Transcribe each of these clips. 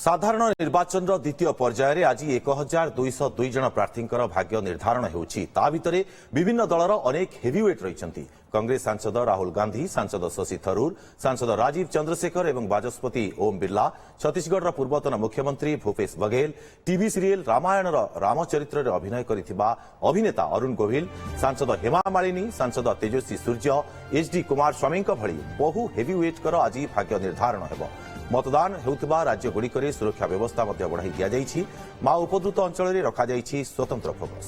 साधारण निर्वाचन द्वितीय पर्यायर आज 1202 जन प्रार्थी भाग्य निर्धारण होउछि। ता भितरे विभिन्न दलर अनेक हेवीवेट रही। कांग्रेस सांसद राहुल गांधी, सांसद शशि थरूर, सांसद राजीव चंद्रशेखर और बाचस्पति ओम बिरला, छत्तीसगढ़ पूर्वतन मुख्यमंत्री भूपेश बघेल, टीवी सीरियल रामायण रामचरित्र अभिनय करिथिबा अभिनेता अरुण गोविल, सांसद हेमा मालिनी, सांसद तेजस्वी सूर्य, एचडी कुमार स्वामी भली बहु हेवीवेट आज भाग्य निर्धारण हेबो। मतदान हेउथिबा राज्यगुड़िकरे सुरक्षा व्यवस्था बढ़ाई दिया जाइछि। माओ उपद्रुत अंचल में रखा जाइछि स्वतंत्र फोकस।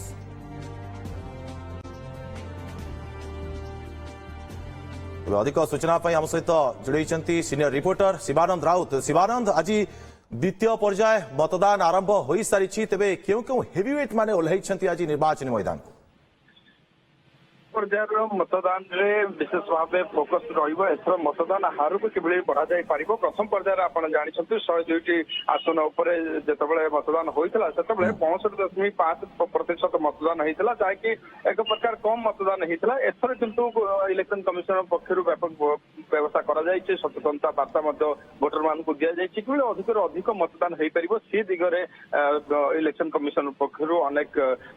अधिक सूचना आम सहित जोड़ी सीनियर रिपोर्टर शिवानंद राउत। शिवानंद, आज द्वितीय पर्याय मतदान आरंभ हो सारी, तेरे क्यों क्यों हेवीवेट माने ओह्लैछन्ति आज निर्वाचन मैदान को? पर्यायर मतदान रे विशेष भाव फोकस रही मतदान हार को किभली बढ़ा जाई पारिबो। प्रथम पर्यायर आपण जानिछन्ति 102टी आसन उपरे जेतबेले मतदान होइतला सेतबेले 65.5% मतदान होइतला, जाकी एक प्रकार कम मतदान होइतला। एथर किंतु इलेक्शन कमिशन पक्षरु व्यापक व्यवस्था करा जायछि। सचेतनता वार्ता मध्ये वोटर मान को दिया जायछि कि अधिक अधिक मतदान होई परिबो। से दिगरे इलेक्शन कमिशन पक्षरु अनेक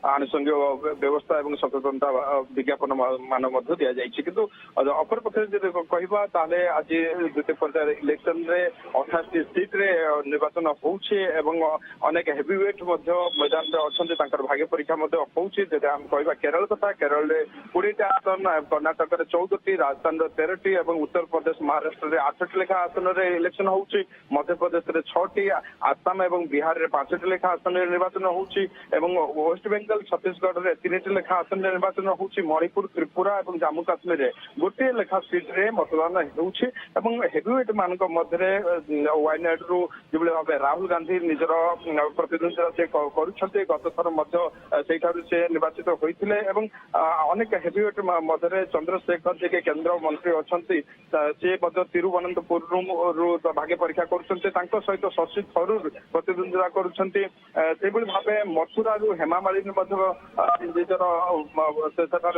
आनुषंगिक व्यवस्था एवं सचेतनता विज्ञापन मान दिया जाइए। किंतु अपर पक्ष कहवा ताले आज द्वितीय पर्यायर इलेक्शन रे 88 सीट रे निर्वाचन होउछि एवं अनेक हेवीवेट मैदान में अच्छा भाग्य परीक्षा होउछि। हम कहवा केरल कथा, केरल रे 20टी आसन, कर्णाटक रे 14टी, राजस्थान रे 13टी और उत्तर प्रदेश महाराष्ट्र रे 8टी लेखा आसन रे इलेक्शन होउछि। मध्य प्रदेश रे 6टी, आसाम और बिहार रे 5टी लेखा आसन रे निर्वाचन होउछि एवं वेस्ट बेंगल छत्तीसगढ़ रे 3टी लेखा आसन रे निर्वाचन होउछि। मणिपुर, त्रिपुरा और जम्मू काश्मीर में गोटे लेखा सीट रे मतदान होउछि एवं हेवीवेट मानक मध्य वायनाड रु जिबले भाबे राहुल गांधी निजर प्रतिद्वंदिता से करूछन्ते। गत थर मध्य सेठारु से निर्वाचित होइथिले एवं अनेक हेवीवेट मध्य चंद्रशेखर जे के केंद्र मंत्री अछन्ति से मध्य तिरुवनंतपुर रु भाग्य परीक्षा करूछन्ते। तांको सहित शशि थरूर प्रतिद्वंदिता करूछन्ति। सेबुल भाबे मथुरा रु हेमा मालिनी मध्य निजर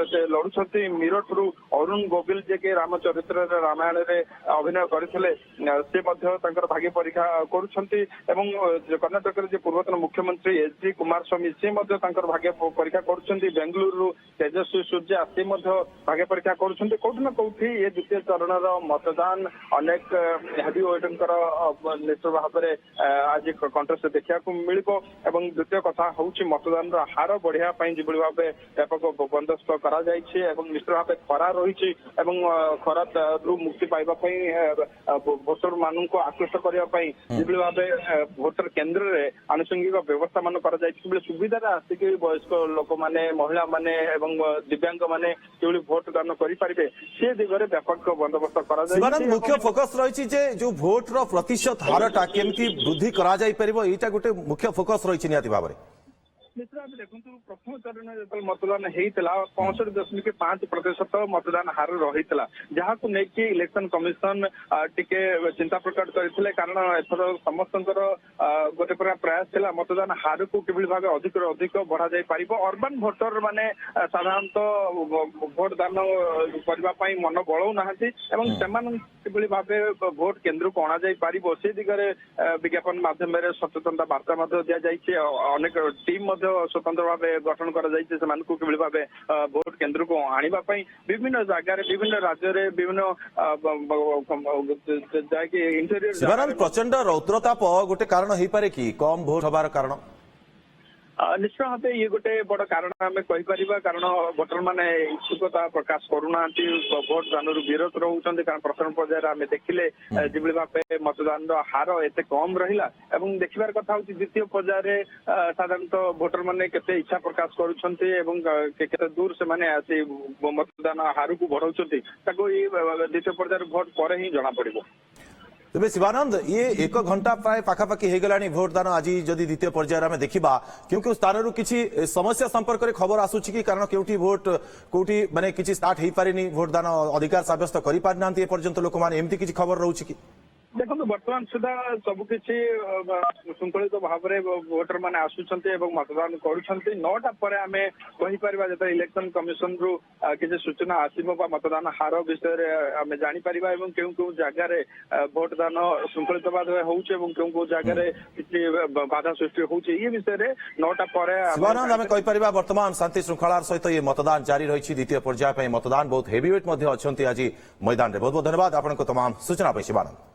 से लड़ुछन्ति। मीरठ रु अरुण गोविल जे के रामचरित्र रामायण रे अभिनय करथिले से मध्य तांकर भाग्य परीक्षा करूछन्ति एवं कर्णाटक रे जे पूर्वतन मुख्यमंत्री एचडी कुमार स्वामी से मध्य तांकर भाग्य परीक्षा करूछन्ति। बेंगलुरु तेजस्वी सूर्य से मध्य भाग्य परीक्षा करूछन्ति। कोठी ना कोठी ये द्वितीय चरण रो मतदान अनेक हेवीवेटनकर निश्चित भाव में आज कंटेस्ट देखा मिलिबो एवं द्वितीय कथा होउछि मतदान रो हार बढ़िया पई जिबळी भाबे व्यापक बंदोबस्त करा जाइछि एवं निश्चित भाव खरा रही खरा रु मुक्ति पाइबा भोटर मान को आकृष्ट करने जिभली भाव भोटर केन्द्र में आनुषंगिक व्यवस्था मान कर सुविधा आसिक वयस्क लोक मैंने महिला माने एवं दिव्यांग माने भोट दान करें से दिगरे व्यापक बंदोबस्त कर मुख्य फोकस रही जो भोट रो प्रतिशत हारटा केमती वृद्धि करा जाई परिबो एटा गोटे मुख्य फोकस रही निहाती भाव में। देखो प्रथम चरण जो मतदान होता 65.5% मतदान हार रही जहाँ को लेकिन इलेक्शन कमिशन टिके चिंता प्रकट करते कारण एथर समस्त गोटे प्रकार प्रयास था मतदान हार को किभली भाव अधिक अधिक बढ़ा जाई पारिबो। अर्बन भोटर माने साधारणतः भोट दान करने मन बड़ाऊ नाहांती एवं सेमान किभली भाव भोट केन्द्र को अणा जाई पारिबो से दिगरे विज्ञापन माध्यम सचेतनता वार्ता दिया जाइए। अनेक टीम स्वतंत्र भाव गठन कर भोट केन्द्र को आने विभिन्न जगार विभिन्न राज्य विभिन्न इंटीरियर प्रचंड रौद्रताप गोटे कारण हो पारे कि कम भोट हबार कारण निश्चय भाव ये गोटे बड़ कारण आम कहीपर कारण भोटर मैंने इच्छुकता प्रकाश करूना भोट दान विरोध रोचे कारण प्रथम पर्यायर आम देखिले जिभली भाव मतदान हार एत कम रहा देखिबार कथा हूँ द्वितीय पर्यायर साधारणतः भोटर मैंने केते इच्छा प्रकाश करुँचे दूर से माने आसी मतदान हार को बढ़ाऊँ द्वितीय पर्यायर भोट पर ही जना पड़ो। तेज शिवानंद ये 1 घंटा प्राय पाखापाखि हो गला भोटदान आज जदि द्वितीय पर्यायर आम देखा क्यों क्यों स्थान किसी समस्या संपर्क में खबर आसूची कि कारण क्योंटी भोट कौटी माने किसी स्टार्ट हो पारे भोटदान अधिकार सब्यस्त कर पारि ना पर्यंत लोक मैंने एमती किसी खबर रोचे कि ଦେଖନ୍ତୁ ବର୍ତ୍ତମାନ ସୁଦ୍ଧା ସବୁକିଛି ଶୃଙ୍ଖଳିତ ଭାବରେ ଭୋଟର ମାନେ ଆସୁଛନ୍ତି ଏବଂ ମତଦାନ କରୁଛନ୍ତି। 9ଟା ପରେ ଆମେ କହିପାରିବା ଯେତେବେଳେ ଇଲେକ୍ସନ କମିଶନରୁ କିଛି ସୂଚନା ଆସିବ ବା ମତଦାନ ହାର ବିଷୟରେ ଆମେ ଜାଣିପାରିବା ଏବଂ କେଉଁ କେଉଁ ଜାଗାରେ ଭୋଟ ଦାନ ଶୃଙ୍ଖଳିତ ଭାବେ ହଉଛି ଏବଂ କେଉଁ କେଉଁ ଜାଗାରେ କିଛି ବାଧା ସୃଷ୍ଟି ହଉଛି ଏ ବିଷୟରେ 9ଟା ପରେ ଶିବାନନ୍ଦ ଆମେ କହିପାରିବା ବର୍ତ୍ତମାନ ଶାନ୍ତି ଶୃଙ୍ଖଳାର ସହିତ ଏ ମତଦାନ ଜାରି ରହିଛି। ଦ୍ୱିତୀୟ ପର୍ଯ୍ୟାୟ ପାଇଁ ମତଦାନ ବହୁତ ହେଭିୱେଟ୍ ମଧ୍ୟ ଅଛନ୍ତି ଆଜି ମଇଦାନରେ। ବହୁତ ବହୁତ ଧନ୍ୟବାଦ ଆପଣଙ୍କ ତମାମ ସୂଚନା ପାଇଁ ଶିବାନନ୍ଦ।